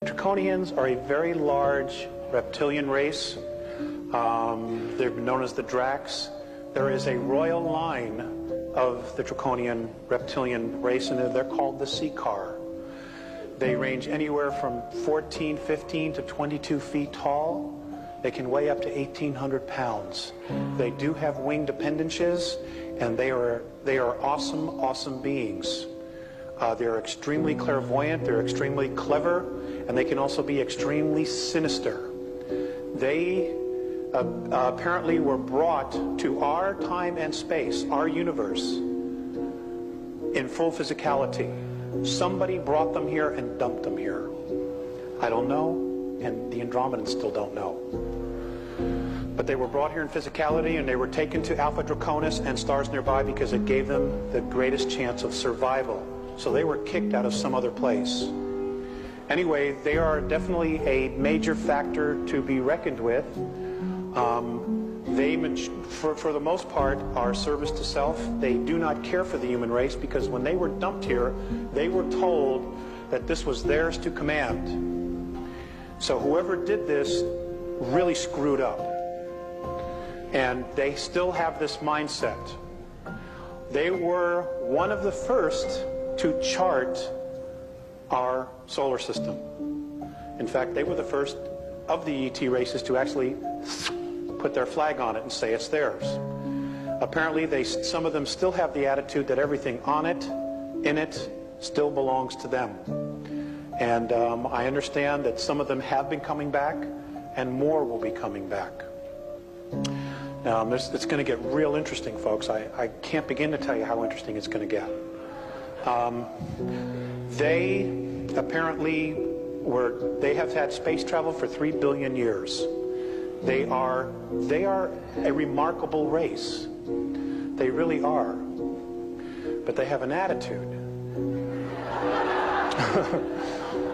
Draconians are a very large reptilian race. They're known as the Dracs. There is a royal line of the draconian reptilian race, and they're called the Seacar. They range anywhere from 14, 15 to 22 feet tall. They can weigh up to 1,800 pounds. They do have winged appendages, and they are awesome, awesome beings. They're extremely clairvoyant, they're extremely clever, and they can also be extremely sinister. They apparently were brought to our time and space, our universe, in full physicality. Somebody brought them here and dumped them here. I don't know, and the Andromedans still don't know. But they were brought here in physicality, and they were taken to Alpha Draconis and stars nearby because it gave them the greatest chance of survival. So they were kicked out of some other place. Anyway, they are definitely a major factor to be reckoned with. They, for the most part, are service to self. They do not care for the human race because when they were dumped here, they were told that this was theirs to command. So whoever did this really screwed up. And they still have this mindset. They were one of the first to chart our solar system. In fact, they were the first of the ET races to actually put their flag on it and say it's theirs. Apparently, some of them still have the attitude that everything on it, in it, still belongs to them. And I understand that some of them have been coming back, and more will be coming back. Now, it's going to get real interesting, folks. I can't begin to tell you how interesting it's going to get. They apparently they have had space travel for 3 billion years. They are a remarkable race. They really are. But they have an attitude.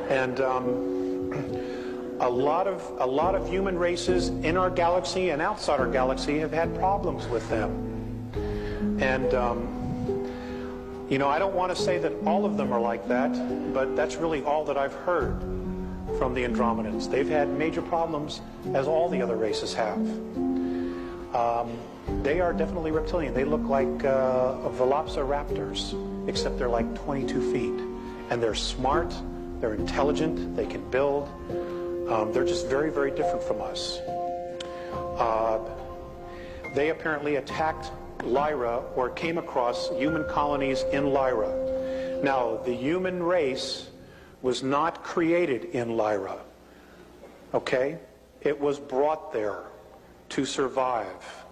And a lot of human races in our galaxy and outside our galaxy have had problems with them. And you know, I don't want to say that all of them are like that, but that's really all that I've heard from the Andromedans. They've had major problems, as all the other races have. They are definitely reptilian. They look like velociraptors, except they're like 22 feet. And they're smart, they're intelligent, they can build. They're just very, very different from us. They apparently attacked Lyra, or came across human colonies in Lyra. Now, the human race was not created in Lyra, okay? It was brought there to survive.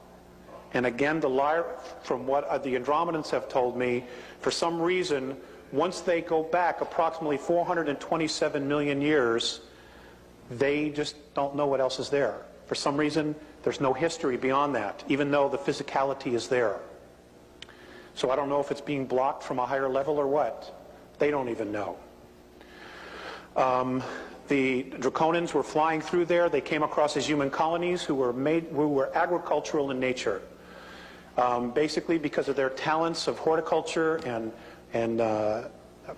And again, the Lyra, from what the Andromedans have told me, for some reason, once they go back approximately 427 million years, they just don't know what else is there. For some reason, there's no history beyond that, even though the physicality is there. So I don't know if it's being blocked from a higher level or what. They don't even know. The Draconians were flying through there. They came across these human colonies who were agricultural in nature. Basically, because of their talents of horticulture and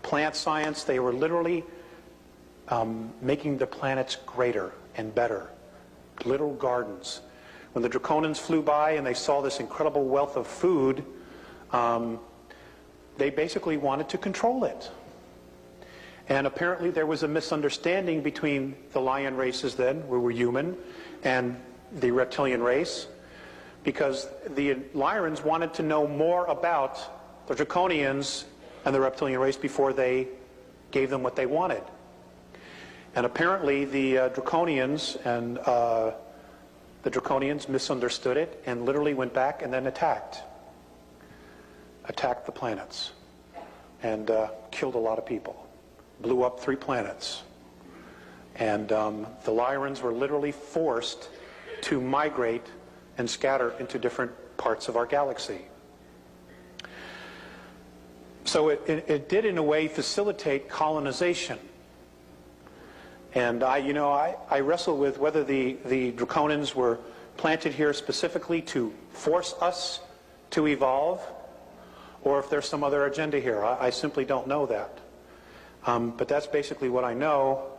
plant science, they were literally making the planets greater and better. Little gardens. When the Draconians flew by and they saw this incredible wealth of food, they basically wanted to control it. And apparently there was a misunderstanding between the lion races then, who were human, and the reptilian race, because the Lyrians wanted to know more about the Draconians and the reptilian race before they gave them what they wanted. And apparently the Draconians misunderstood it and literally went back and then attacked the planets and killed a lot of people, blew up 3 planets. And the Lyrians were literally forced to migrate and scatter into different parts of our galaxy. So it did in a way facilitate colonization. And I wrestle with whether the Draconians were planted here specifically to force us to evolve, or if there's some other agenda here. I simply don't know that. But that's basically what I know.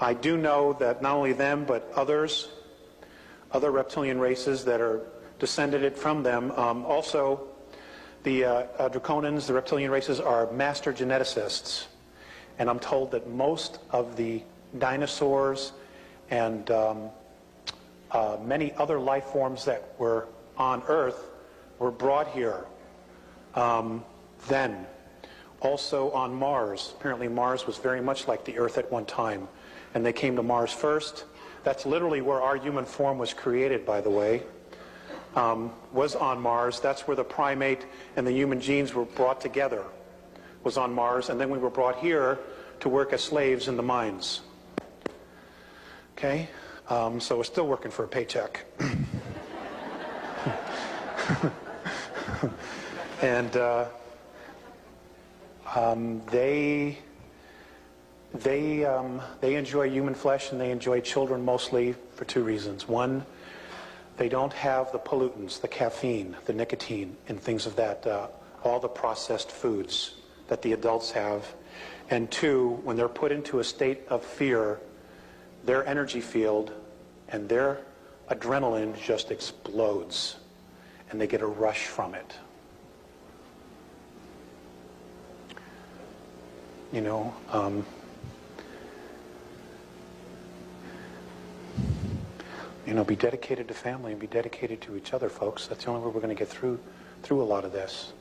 I do know that not only them, but other reptilian races that are descended from them, also the Draconians, the reptilian races, are master geneticists. And I'm told that most of the dinosaurs and many other life forms that were on Earth were brought here then. Also on Mars. Apparently Mars was very much like the Earth at one time. And they came to Mars first. That's literally where our human form was created, by the way. Was on Mars. That's where the primate and the human genes were brought together. Was on Mars. And then we were brought here to work as slaves in the mines. Okay? So we're still working for a paycheck. And they enjoy human flesh, and they enjoy children mostly for two reasons. One, they don't have the pollutants, the caffeine, the nicotine, and things of that, all the processed foods that the adults have. And two, when they're put into a state of fear, their energy field and their adrenaline just explodes, and they get a rush from it. You know, be dedicated to family and be dedicated to each other, folks. That's the only way we're going to get through a lot of this.